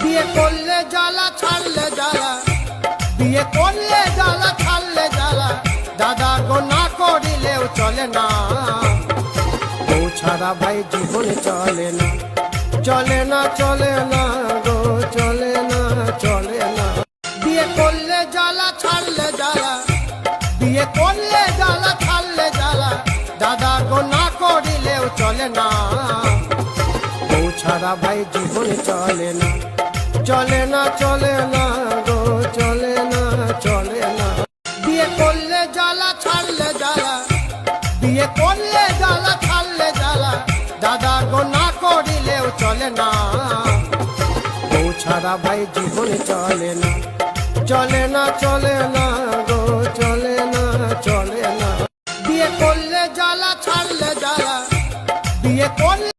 বিয়ে করলে জ্বালা ছাড়লে জ্বালা, বিয়ে করলে জ্বালা ছাড়লে জ্বালা, দাদা গো না করিলেও চলে না। বউ ছাড়া ভাই জীবন চলে না, চলে না চলে না গো, চলে না চলে না। বিয়ে করলে জ্বালা ছাড়লে জ্বালা, বিয়ে করলে জ্বালা ছাড়লে জ্বালা, দাদা গো না করিলেও চলে না। বউ ছাড়া ভাই জীবন চলে না, চলে না চলে না গো, চলে না চলে না। বিয়ে করলে জ্বালা ছাড়লে জ্বালা, বিয়ে করলে জ্বালা ছাড়লে জ্বালা, দাদা গো না করিলেও চলে না। বউ ছাড়া ভাই জীবন চলে না, চলে না চলে না গো, চলে না চলে না। বিয়ে করলে জ্বালা ছাড়লে জ্বালা, বিয়ে করলে